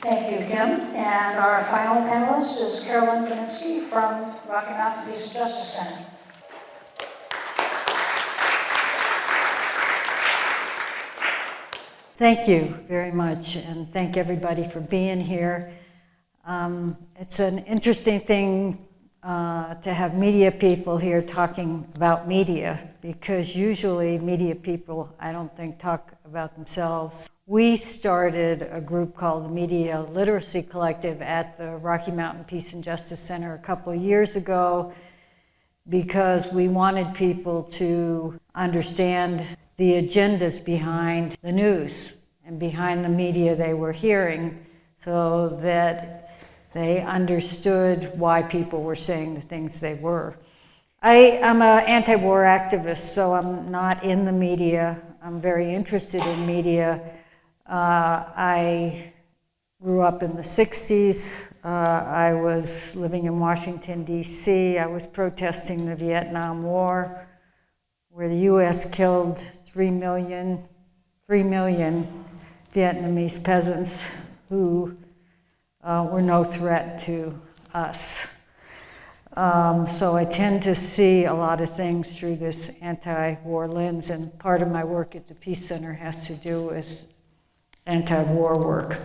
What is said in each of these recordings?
Thank you, Kim. And our final panelist is Carolyn Bninski from Rocky Mountain Peace and Justice Center. Thank you very much, and thank everybody for being here. It's an interesting thing to have media people here talking about media, because usually media people, I don't think, talk about themselves. We started a group called the Media Literacy Collective at the Rocky Mountain Peace and Justice Center a couple of years ago because we wanted people to understand the agendas behind the news and behind the media they were hearing, so that they understood why people were saying the things they were. I'm an anti-war activist, so I'm not in the media. I'm very interested in media. I grew up in the 60s. I was living in Washington, D.C. I was protesting the Vietnam War, where the U.S. killed 3 million Vietnamese peasants who were no threat to us. So I tend to see a lot of things through this anti-war lens, and part of my work at the Peace Center has to do with anti-war work.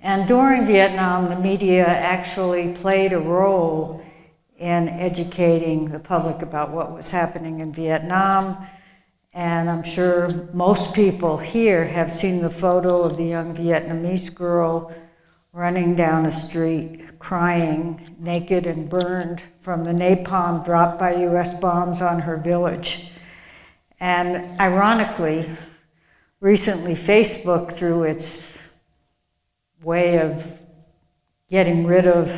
And during Vietnam, the media actually played a role in educating the public about what was happening in Vietnam. And I'm sure most people here have seen the photo of the young Vietnamese girl running down a street, crying, naked and burned from the napalm dropped by US bombs on her village. And ironically, recently Facebook, through its way of getting rid of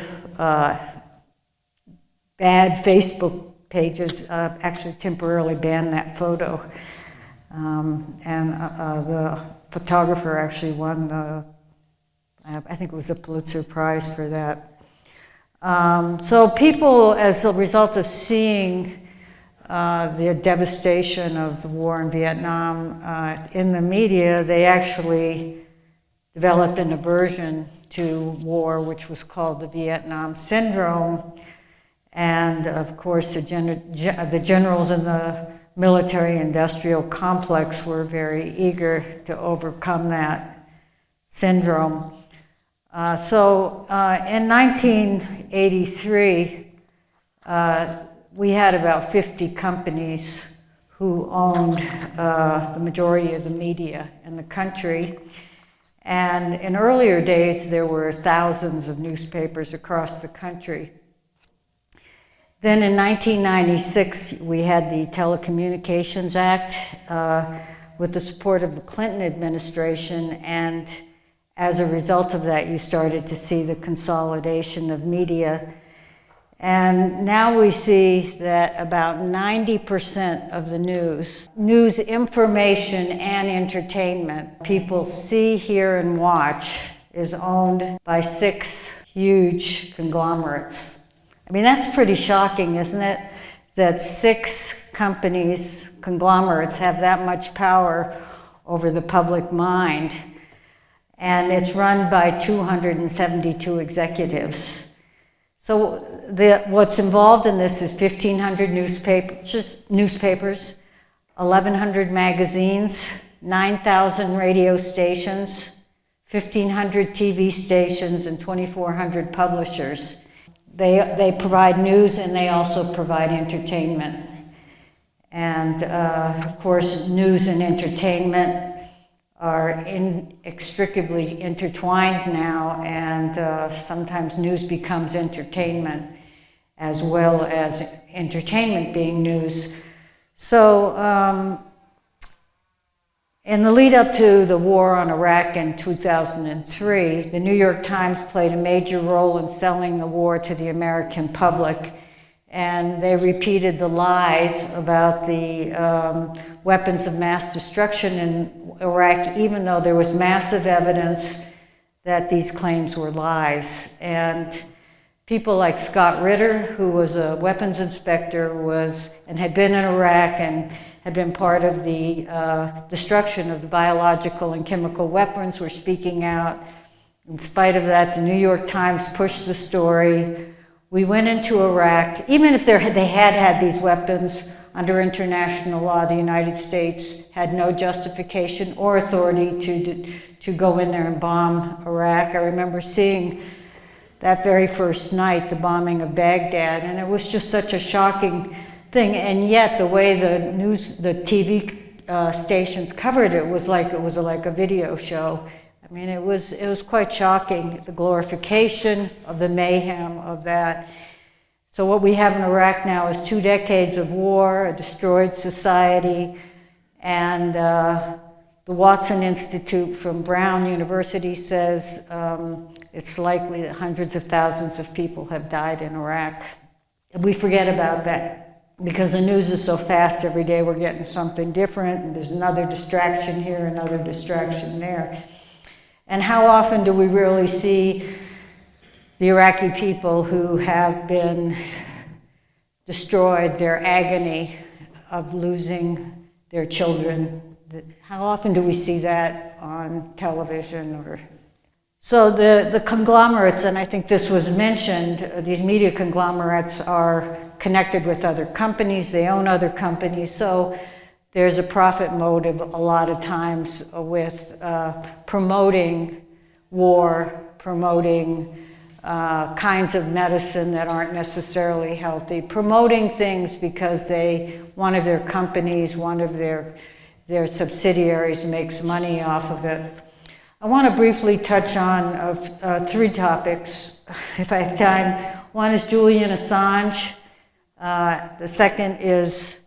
bad Facebook pages, actually temporarily banned that photo. The photographer actually won I think it was a Pulitzer Prize for that. So people, as a result of seeing the devastation of the war in Vietnam in the media, they actually developed an aversion to war, which was called the Vietnam Syndrome. And of course, the generals in the military-industrial complex were very eager to overcome that syndrome. So in 1983, we had about 50 companies who owned the majority of the media in the country. And in earlier days, there were thousands of newspapers across the country. Then in 1996, we had the Telecommunications Act with the support of the Clinton administration, and as a result of that, you started to see the consolidation of media. And now we see that about 90% of the news, information, and entertainment people see, hear, and watch is owned by 6 huge conglomerates. I mean, that's pretty shocking, isn't it? That 6 companies, conglomerates, have that much power over the public mind. And it's run by 272 executives. So what's involved in this is 1,500 newspapers, 1,100 magazines, 9,000 radio stations, 1,500 TV stations, and 2,400 publishers. They provide news, and they also provide entertainment. And of course, news and entertainment are inextricably intertwined now, and sometimes news becomes entertainment as well as entertainment being news. So in the lead up to the war on Iraq in 2003, the New York Times played a major role in selling the war to the American public. And they repeated the lies about the weapons of mass destruction in Iraq, even though there was massive evidence that these claims were lies. And people like Scott Ritter, who was a weapons inspector, and had been in Iraq and had been part of the destruction of the biological and chemical weapons, were speaking out. In spite of that, the New York Times pushed the story. We went into Iraq, even if they had these weapons, under international law, the United States had no justification or authority to go in there and bomb Iraq. I remember seeing that very first night, the bombing of Baghdad, and it was just such a shocking thing. And yet, the way the TV stations covered it was like a video show. I mean, it was quite shocking, the glorification of the mayhem of that. So what we have in Iraq now is 2 decades of war, a destroyed society, and the Watson Institute from Brown University says it's likely that hundreds of thousands of people have died in Iraq. And we forget about that because the news is so fast. Every day we're getting something different, and there's another distraction here, another distraction there. And how often do we really see the Iraqi people who have been destroyed, their agony of losing their children? How often do we see that on television? So the conglomerates, and I think this was mentioned, these media conglomerates are connected with other companies, they own other companies, so there's a profit motive a lot of times with promoting war, promoting kinds of medicine that aren't necessarily healthy, promoting things because one of their companies, one of their subsidiaries makes money off of it. I want to briefly touch on 3 topics, if I have time. One is Julian Assange. The second is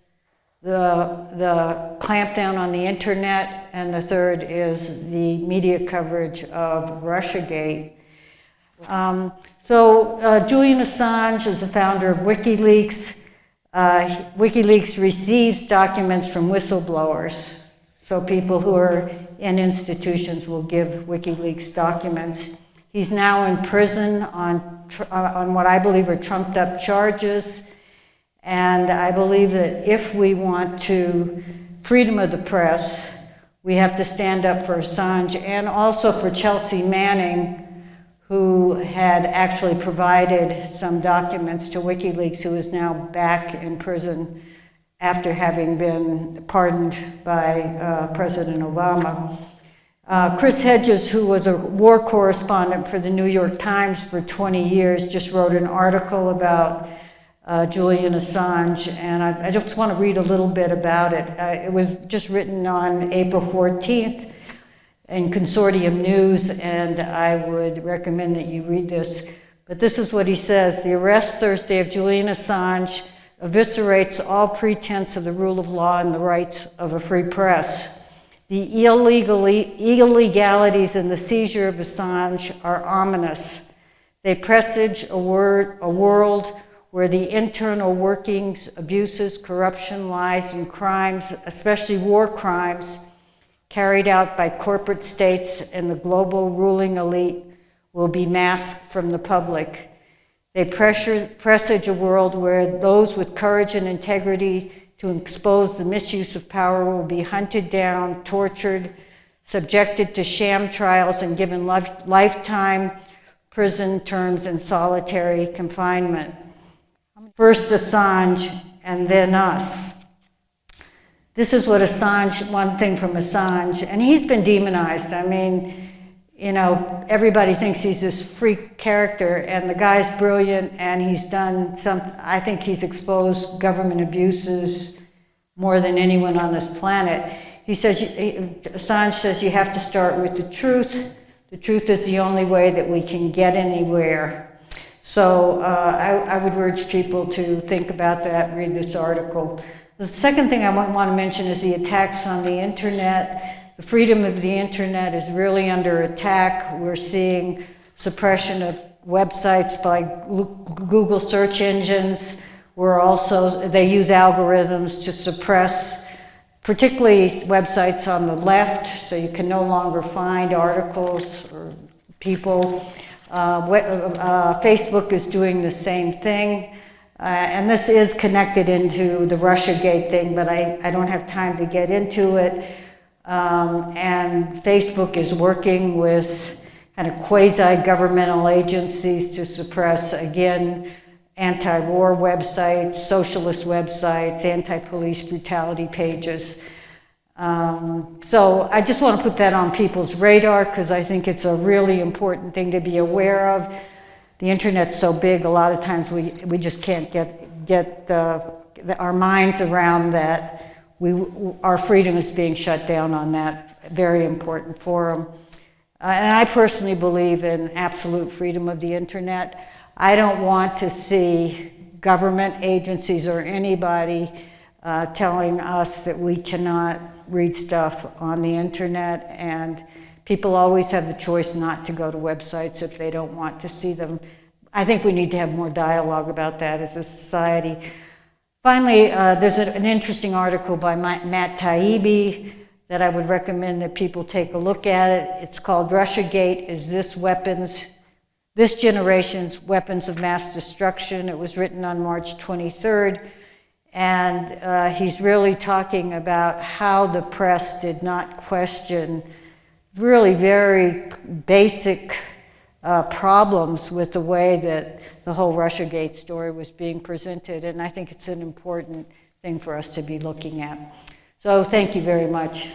the clampdown on the internet, and the third is the media coverage of Russiagate. Julian Assange is the founder of WikiLeaks. WikiLeaks receives documents from whistleblowers. So people who are in institutions will give WikiLeaks documents. He's now in prison on what I believe are trumped up charges. And I believe that if we want freedom of the press, we have to stand up for Assange and also for Chelsea Manning, who had actually provided some documents to WikiLeaks, who is now back in prison after having been pardoned by President Obama. Chris Hedges, who was a war correspondent for the New York Times for 20 years, just wrote an article about Julian Assange, and I just want to read a little bit about it. It was just written on April 14th in Consortium News, and I would recommend that you read this. But this is what he says: "The arrest Thursday of Julian Assange eviscerates all pretense of the rule of law and the rights of a free press. The illegalities in the seizure of Assange are ominous. They presage a world where the internal workings, abuses, corruption, lies, and crimes, especially war crimes, carried out by corporate states and the global ruling elite will be masked from the public. They presage a world where those with courage and integrity to expose the misuse of power will be hunted down, tortured, subjected to sham trials, and given lifetime prison terms and solitary confinement. First Assange, and then us." This is what one thing from Assange, and he's been demonized. I mean, everybody thinks he's this freak character, and the guy's brilliant, and he's done I think he's exposed government abuses more than anyone on this planet. Assange says you have to start with the truth. The truth is the only way that we can get anywhere. So I would urge people to think about that, read this article. The second thing I want to mention is the attacks on the internet. The freedom of the internet is really under attack. We're seeing suppression of websites by Google search engines. They use algorithms to suppress, particularly websites on the left, so you can no longer find articles or people. Facebook is doing the same thing. And this is connected into the Russiagate thing, but I don't have time to get into it. And Facebook is working with kind of quasi-governmental agencies to suppress, again, anti-war websites, socialist websites, anti-police brutality pages. So I just want to put that on people's radar because I think it's a really important thing to be aware of. The internet's so big, a lot of times we just can't get our minds around that our freedom is being shut down on that very important forum. And I personally believe in absolute freedom of the internet. I don't want to see government agencies or anybody telling us that we cannot read stuff on the internet, and people always have the choice not to go to websites if they don't want to see them. I think we need to have more dialogue about that as a society. Finally, there's an interesting article by Matt Taibbi that I would recommend that people take a look at it. It's called Russiagate, Is This Generation's Weapons of Mass Destruction? It was written on March 23rd. And he's really talking about how the press did not question really very basic problems with the way that the whole Russiagate story was being presented. And I think it's an important thing for us to be looking at. So thank you very much.